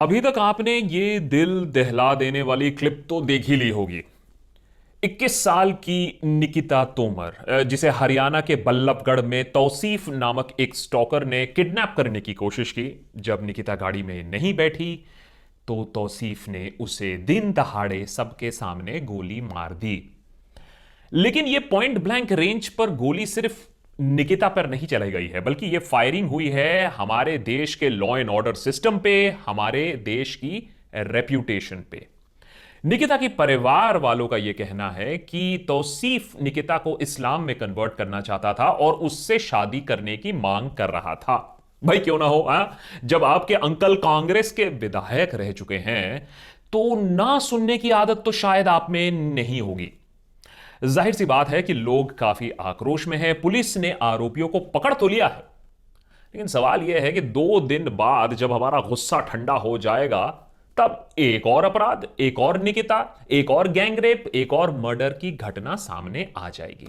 अभी तक आपने ये दिल दहला देने वाली क्लिप तो देख ही ली होगी। 21 साल की निकिता तोमर, जिसे हरियाणा के बल्लभगढ़ में तौसीफ नामक एक स्टॉकर ने किडनैप करने की कोशिश की। जब निकिता गाड़ी में नहीं बैठी तो तौसीफ ने उसे दिन दहाड़े सबके सामने गोली मार दी। लेकिन यह पॉइंट ब्लैंक रेंज पर गोली सिर्फ निकिता पर नहीं चलाई गई है, बल्कि यह फायरिंग हुई है हमारे देश के लॉ एंड ऑर्डर सिस्टम पे, हमारे देश की रेप्यूटेशन पे। निकिता के परिवार वालों का यह कहना है कि तौसीफ निकिता को इस्लाम में कन्वर्ट करना चाहता था और उससे शादी करने की मांग कर रहा था। भाई क्यों ना हो, जब आपके अंकल कांग्रेस के विधायक रह चुके हैं तो ना सुनने की आदत तो शायद आप में नहीं होगी। जाहिर सी बात है कि लोग काफी आक्रोश में हैं। पुलिस ने आरोपियों को पकड़ तो लिया है, लेकिन सवाल यह है कि 2 दिन बाद जब हमारा गुस्सा ठंडा हो जाएगा तब एक और अपराध, एक और निकिता, एक और गैंगरेप, एक और मर्डर की घटना सामने आ जाएगी।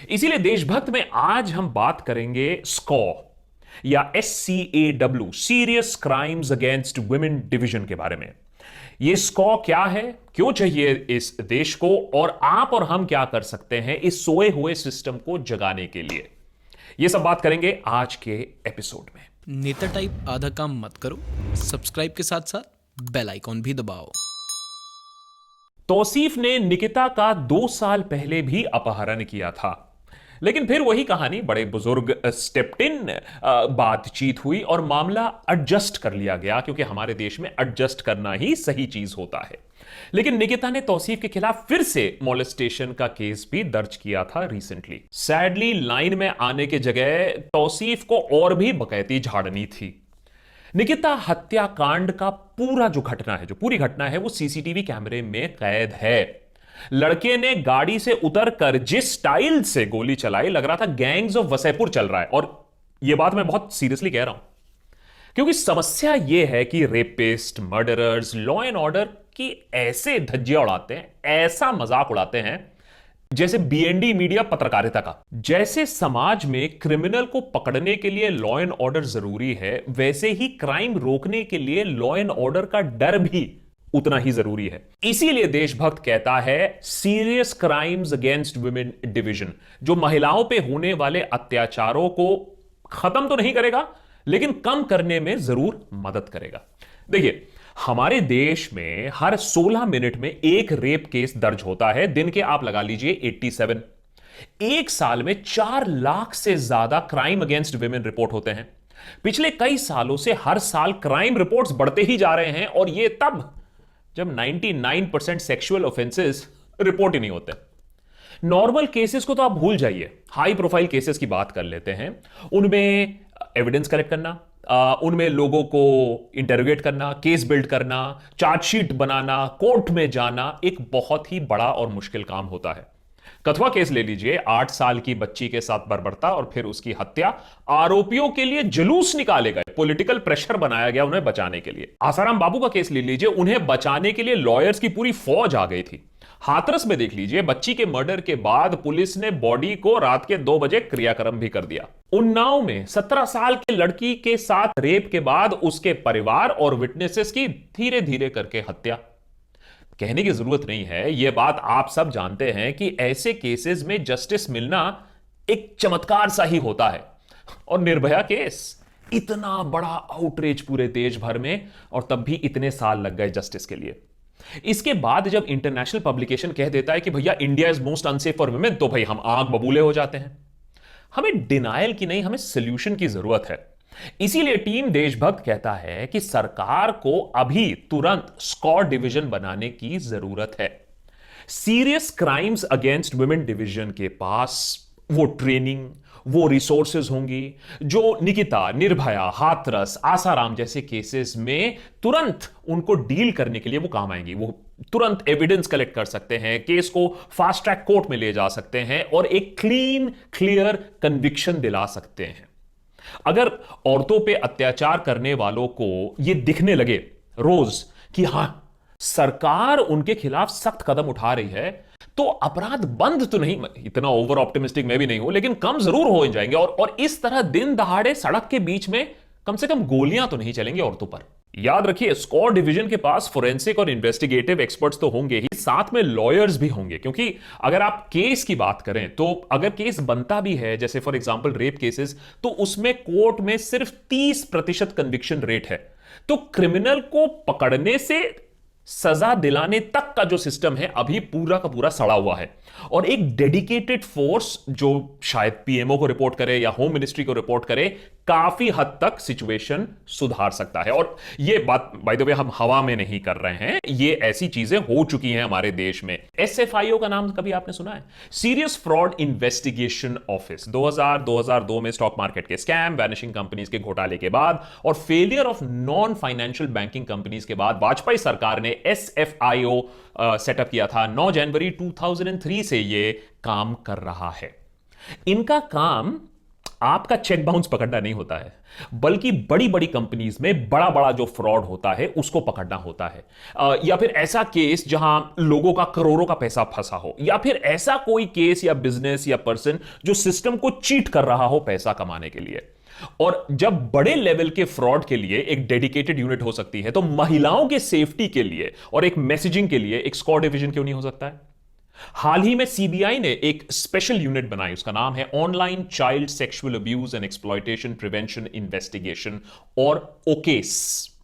इसीलिए देशभक्त में आज हम बात करेंगे स्कॉ या SCAW, serious crimes against women division के बारे में। यह स्कॉ क्या है, क्यों चाहिए इस देश को, और आप और हम क्या कर सकते हैं इस सोए हुए सिस्टम को जगाने के लिए। यह सब बात करेंगे आज के एपिसोड में। नेता टाइप आधा काम मत करो, सब्सक्राइब के साथ साथ बेल आइकॉन भी दबाओ। तौसीफ ने निकिता का 2 साल पहले भी अपहरण किया था, लेकिन फिर वही कहानी, बड़े बुजुर्ग स्टेप्ड इन, बातचीत हुई और मामला एडजस्ट कर लिया गया, क्योंकि हमारे देश में एडजस्ट करना ही सही चीज होता है। लेकिन निकिता ने तौसीफ के खिलाफ फिर से मोलेस्टेशन का केस भी दर्ज किया था रिसेंटली। सैडली लाइन में आने के जगह तौसीफ को और भी बकैती झाड़नी थी। निकिता हत्याकांड का पूरा जो घटना है, जो पूरी घटना है, वो सीसीटीवी कैमरे में कैद है। लड़के ने गाड़ी से उतरकर जिस स्टाइल से गोली चलाई, लग रहा था गैंग्स ऑफ वसैपुर चल रहा है। और यह बात मैं बहुत सीरियसली कह रहा हूं, क्योंकि समस्या यह है कि rapist, murderers, law and order की ऐसे धज्जियां उड़ाते हैं, ऐसा मजाक उड़ाते हैं जैसे BND मीडिया पत्रकारिता का। जैसे समाज में क्रिमिनल को पकड़ने के लिए लॉ एंड ऑर्डर जरूरी है, वैसे ही क्राइम रोकने के लिए लॉ एंड ऑर्डर का डर भी उतना ही जरूरी है। इसीलिए देशभक्त कहता है serious crimes against women division, जो महिलाओं पे होने वाले अत्याचारों को खत्म तो नहीं करेगा, लेकिन कम करने में जरूर मदद करेगा। देखिए, हमारे देश में हर 16 मिनट में एक रेप केस दर्ज होता है। दिन के आप लगा लीजिए 87। एक साल में 4 लाख से ज्यादा क्राइम अगेंस्ट वुमेन रिपोर्ट होते हैं। पिछले कई सालों से हर साल क्राइम रिपोर्ट्स बढ़ते ही जा रहे हैं, और यह तब जब 99% सेक्सुअल ऑफेंसेस रिपोर्ट ही नहीं होते। नॉर्मल केसेस को तो आप भूल जाइए, हाई प्रोफाइल केसेस की बात कर लेते हैं। उनमें एविडेंस कलेक्ट करना, उनमें लोगों को इंटरोगेट करना, केस बिल्ड करना, चार्जशीट बनाना, कोर्ट में जाना एक बहुत ही बड़ा और मुश्किल काम होता है। कथवा केस ले लीजिए, 8 साल की बच्ची के साथ बर्बरता और फिर उसकी हत्या। आरोपियों के लिए जुलूस निकाले गए, पॉलिटिकल प्रेशर बनाया गया उन्हें बचाने के लिए। आसाराम बाबू का केस ले लीजिए, उन्हें बचाने के लिए लॉयर्स की पूरी फौज आ गई थी। हाथरस में देख लीजिए, बच्ची के मर्डर के बाद पुलिस ने बॉडी को रात के 2 बजे क्रियाक्रम भी कर दिया। उन्नाव में 17 साल की लड़की के साथ रेप के बाद उसके परिवार और विटनेसेस की धीरे धीरे करके हत्या। कहने की जरूरत नहीं है, यह बात आप सब जानते हैं कि ऐसे केसेस में जस्टिस मिलना एक चमत्कार सा ही होता है। और निर्भया केस, इतना बड़ा आउटरीच पूरे देश भर में, और तब भी इतने साल लग गए जस्टिस के लिए। इसके बाद जब इंटरनेशनल पब्लिकेशन कह देता है कि भैया India is most unsafe for women, तो भाई हम आंख बबूले हो जाते हैं। हमें डिनायल की नहीं, हमें सोल्यूशन की जरूरत है। इसीलिए टीम देशभक्त कहता है कि सरकार को अभी तुरंत स्कॉ डिवीजन बनाने की जरूरत है। Serious crimes against women division के पास वो ट्रेनिंग, वो रिसोर्सेज होंगी जो निकिता, निर्भया, हाथरस, आसाराम जैसे केसेस में तुरंत उनको डील करने के लिए वो काम आएंगी। वो तुरंत एविडेंस कलेक्ट कर सकते हैं, केस को फास्ट ट्रैक कोर्ट में ले जा सकते हैं और एक क्लीन, क्लियर कन्विक्शन दिला सकते हैं। अगर औरतों पे अत्याचार करने वालों को यह दिखने लगे रोज कि हां, सरकार उनके खिलाफ सख्त कदम उठा रही है, तो अपराध बंद तो नहीं, इतना ओवर ऑप्टिमिस्टिक मैं भी नहीं हूं, लेकिन कम जरूर हो जाएंगे। और इस तरह दिन दहाड़े सड़क के बीच में कम से कम गोलियां तो नहीं चलेंगी औरतों पर। याद रखिए, स्कॉर डिवीजन के पास फोरेंसिक और इन्वेस्टिगेटिव एक्सपर्ट्स तो होंगे ही, साथ में लॉयर्स भी होंगे। क्योंकि अगर आप केस की बात करें तो अगर केस बनता भी है, जैसे फॉर एग्जांपल रेप केसेस, तो उसमें कोर्ट में सिर्फ 30% कन्विक्शन रेट है। तो क्रिमिनल को पकड़ने से सजा दिलाने तक का जो सिस्टम है अभी पूरा का पूरा सड़ा हुआ है। और एक डेडिकेटेड फोर्स जो शायद पीएमओ को रिपोर्ट करे या होम मिनिस्ट्री को रिपोर्ट करे, काफी हद तक सिचुएशन सुधार सकता है। और ये बात बाय द वे हम हवा में नहीं कर रहे हैं, ये ऐसी चीजें हो चुकी हैं हमारे देश में। एसएफआईओ का नाम कभी आपने सुना है? Serious fraud investigation office. 2002 में स्टॉक मार्केट के स्कैम, वैनिशिंग कंपनीज के घोटाले के बाद और failure of non financial banking companies के बाद वाजपेयी सरकार ने एसएफआईओ सेटअप किया था। 9 जनवरी 2003 से ये काम कर रहा है। इनका काम आपका चेक बाउंस पकड़ना नहीं होता है, बल्कि बड़ी बड़ी कंपनीज में बड़ा बड़ा जो फ्रॉड होता है उसको पकड़ना होता है। या फिर ऐसा केस जहां लोगों का करोड़ों का पैसा फंसा हो, या फिर ऐसा कोई केस या बिजनेस या पर्सन जो सिस्टम को चीट कर रहा हो पैसा कमाने के लिए। और जब बड़े लेवल के फ्रॉड के लिए एक डेडिकेटेड यूनिट हो सकती है, तो महिलाओं के सेफ्टी के लिए और एक मैसेजिंग के लिए एक स्क्वाड डिवीजन क्यों नहीं हो सकता है? हाल ही में सीबीआई ने एक स्पेशल यूनिट बनाई, उसका नाम है online child sexual abuse and exploitation prevention investigation, और ओकेस।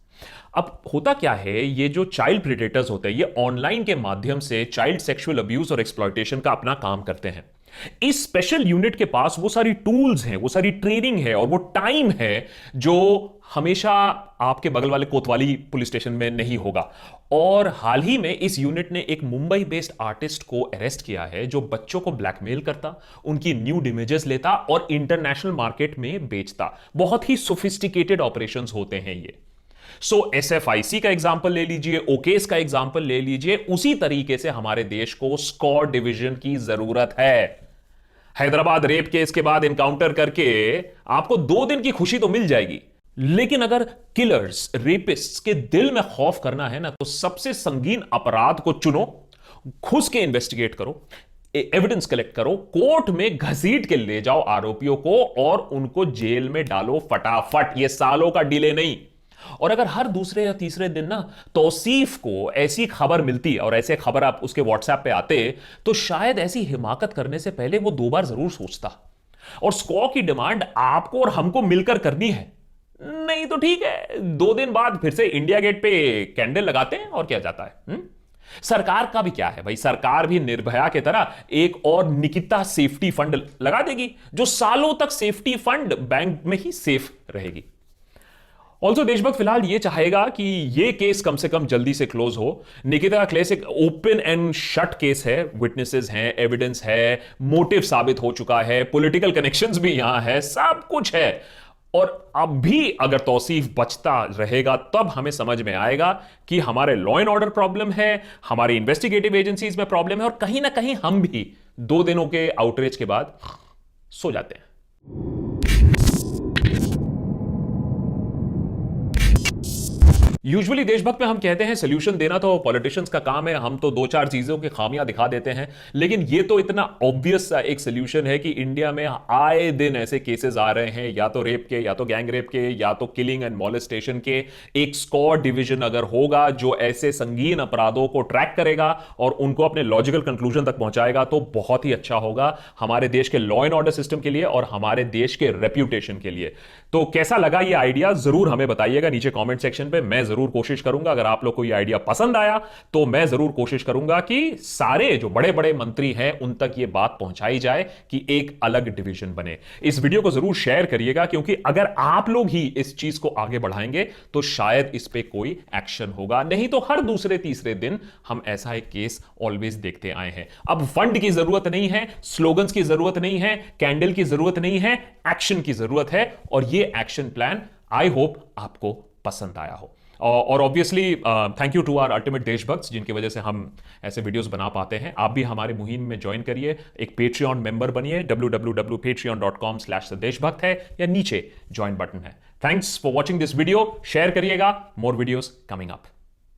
अब होता क्या है, ये जो चाइल्ड प्रेडेटर्स होते हैं ये ऑनलाइन के माध्यम से चाइल्ड सेक्सुअल अब्यूज और एक्सप्लॉयटेशन का अपना काम करते हैं। इस स्पेशल यूनिट के पास वो सारी टूल्स हैं, वो सारी ट्रेनिंग है और वो टाइम है जो हमेशा आपके बगल वाले कोतवाली पुलिस स्टेशन में नहीं होगा। और हाल ही में इस यूनिट ने एक मुंबई बेस्ड आर्टिस्ट को अरेस्ट किया है जो बच्चों को ब्लैकमेल करता, उनकी न्यूड इमेजेस लेता और इंटरनेशनल मार्केट में बेचता। बहुत ही सोफिस्टिकेटेड ऑपरेशंस होते हैं ये। सो एसएफआईसी का एग्जांपल ले लीजिए, ओकेस का एग्जांपल ले लीजिए, उसी तरीके से हमारे देश को स्क्वाड डिवीजन की जरूरत है। हैदराबाद रेप केस के बाद एनकाउंटर करके आपको 2 दिन की खुशी तो मिल जाएगी, लेकिन अगर किलर्स, रेपिस्ट्स के दिल में खौफ करना है ना, तो सबसे संगीन अपराध को चुनो, घुस के इन्वेस्टिगेट करो, एविडेंस कलेक्ट करो, कोर्ट में घसीट के ले जाओ आरोपियों को और उनको जेल में डालो फटाफट। ये सालों का डिले नहीं। और अगर हर दूसरे या तीसरे दिन ना तौसीफ को ऐसी खबर मिलती और ऐसे खबर आप उसके व्हाट्सएप पे आते, तो शायद ऐसी हिमाकत करने से पहले वो 2 बार जरूर सोचता। और स्क्वाड की डिमांड आपको और हमको मिलकर करनी है। नहीं तो ठीक है, 2 दिन बाद फिर से इंडिया गेट पे कैंडल लगाते हैं और क्या जाता है। सरकार का भी क्या है भाई, सरकार भी निर्भया की तरह एक और निकिता सेफ्टी फंड लगा देगी, जो सालों तक सेफ्टी फंड बैंक में ही सेफ रहेगी। ऑल्सो देशभक्त फिलहाल ये चाहेगा कि ये केस कम से कम जल्दी से क्लोज हो। निकिता का केस एक ओपन एंड शट केस है, विटनेसेस हैं, एविडेंस है, मोटिव साबित हो चुका है, पॉलिटिकल कनेक्शंस भी यहां है, सब कुछ है। और अब भी अगर तौसीफ बचता रहेगा तब हमें समझ में आएगा कि हमारे लॉ एंड ऑर्डर प्रॉब्लम है, हमारी इन्वेस्टिगेटिव एजेंसीज में प्रॉब्लम है, और कहीं ना कहीं हम भी 2 दिनों के आउटरीच के बाद सो जाते हैं। यूजुअली देशभक्त में हम कहते हैं सोल्यूशन देना तो पॉलिटिशियंस का काम है, हम तो 2-4 चीजों की खामियां दिखा देते हैं। लेकिन ये तो इतना ऑब्वियस सा एक सोल्यूशन है कि इंडिया में आए दिन ऐसे केसेस आ रहे हैं, या तो रेप के, या तो गैंग रेप के, या तो किलिंग एंड मॉलेस्टेशन के। एक स्क्वाड डिवीजन अगर होगा जो ऐसे संगीन अपराधों को ट्रैक करेगा और उनको अपने लॉजिकल कंक्लूजन तक पहुंचाएगा, तो बहुत ही अच्छा होगा हमारे देश के लॉ एंड ऑर्डर सिस्टम के लिए और हमारे देश के रेप्यूटेशन के लिए। तो कैसा लगा ये आइडिया जरूर हमें बताइएगा नीचे कमेंट सेक्शन पे। मैं जरूर कोशिश करूंगा, अगर आप लोग को ये आइडिया पसंद आया तो मैं जरूर कोशिश करूंगा कि सारे जो बड़े बड़े मंत्री हैं उन तक ये बात पहुंचाई जाए कि एक अलग डिवीजन बने। इस वीडियो को जरूर शेयर करिएगा, क्योंकि अगर आप लोग ही इस चीज को आगे बढ़ाएंगे तो शायद इस पे कोई एक्शन होगा। नहीं तो हर दूसरे तीसरे दिन हम ऐसा एक केस ऑलवेज देखते आए हैं। अब फंड की जरूरत नहीं है, स्लोगन्स की जरूरत नहीं है, कैंडल की जरूरत नहीं है, एक्शन की जरूरत है। और ये एक्शन प्लान आई होप आपको पसंद आया हो। और obviously thank you to our ultimate देशभक्त, जिनकी वजह से हम ऐसे वीडियोस बना पाते हैं। आप भी हमारे मुहिम में ज्वाइन करिए, एक पेट्रियन मेंबर बनिए, www.patreon.com/देशभक्त है, या नीचे ज्वाइन बटन है। Thanks for watching this video, share करिएगा, मोर वीडियोस कमिंग अप।